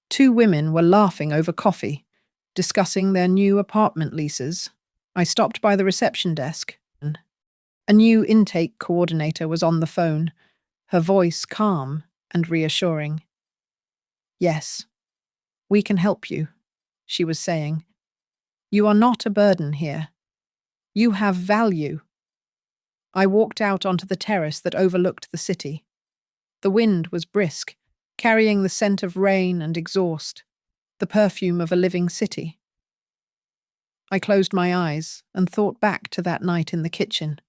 [SPEAKER 1] 2 women were laughing over coffee, discussing their new apartment leases. I stopped by the reception desk. A new intake coordinator was on the phone, her voice calm and reassuring. "Yes, we can help you," she was saying. "You are not a burden here. You have value." I walked out onto the terrace that overlooked the city. The wind was brisk, carrying the scent of rain and exhaust, the perfume of a living city. I closed my eyes and thought back to that night in the kitchen.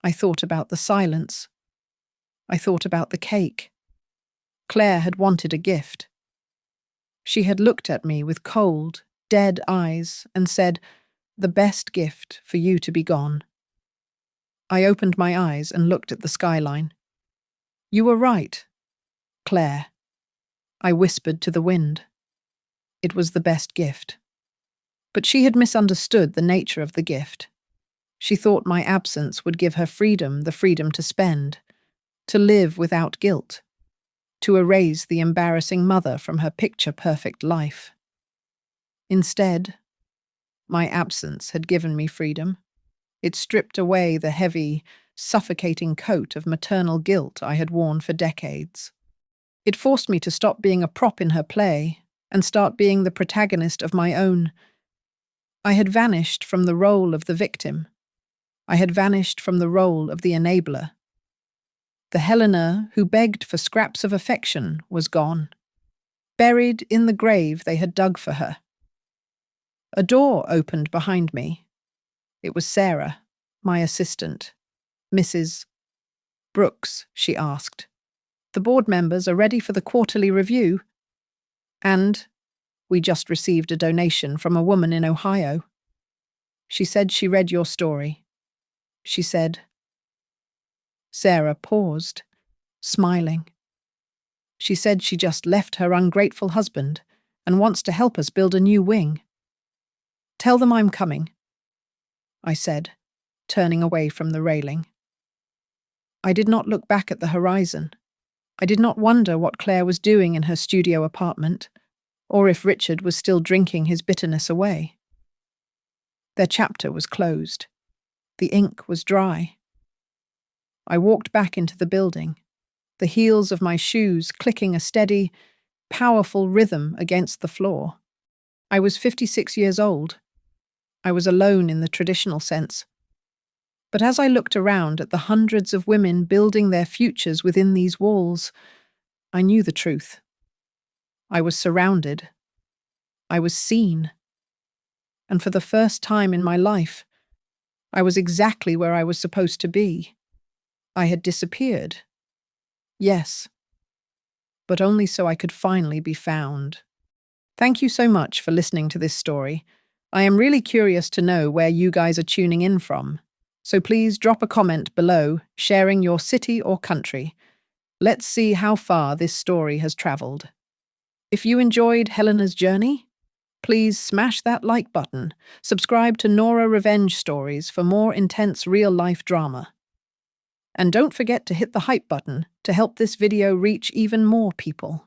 [SPEAKER 1] I thought about the silence. I thought about the cake. Claire had wanted a gift. She had looked at me with cold, dead eyes and said, "The best gift for you to be gone." I opened my eyes and looked at the skyline. "You were right, Claire," I whispered to the wind. It was the best gift. But she had misunderstood the nature of the gift. She thought my absence would give her freedom, the freedom to spend, to live without guilt, to erase the embarrassing mother from her picture-perfect life. Instead, my absence had given me freedom. It stripped away the heavy, suffocating coat of maternal guilt I had worn for decades. It forced me to stop being a prop in her play and start being the protagonist of my own I had vanished from the role of the victim. I had vanished from the role of the enabler. The Helena who begged for scraps of affection was gone, buried in the grave they had dug for her. A door opened behind me. It was Sarah, my assistant. Mrs. Brooks, she asked. The board members are ready for the quarterly review. And we just received a donation from a woman in Ohio. She said she read your story. She said. Sarah paused, smiling. She said she just left her ungrateful husband and wants to help us build a new wing. Tell them I'm coming, I said, turning away from the railing. I did not look back at the horizon. I did not wonder what Claire was doing in her studio apartment, or if Richard was still drinking his bitterness away. Their chapter was closed. The ink was dry. I walked back into the building, the heels of my shoes clicking a steady, powerful rhythm against the floor. I was 56 years old. I was alone in the traditional sense. But as I looked around at the hundreds of women building their futures within these walls, I knew the truth. I was surrounded. I was seen. And for the first time in my life, I was exactly where I was supposed to be. I had disappeared. Yes, but only so I could finally be found. Thank you so much for listening to this story. I am really curious to know where you guys are tuning in from. So please drop a comment below, sharing your city or country. Let's see how far this story has traveled. If you enjoyed Helena's journey, please smash that like button. Subscribe to Nora Revenge Stories for more intense real-life drama. And don't forget to hit the hype button to help this video reach even more people.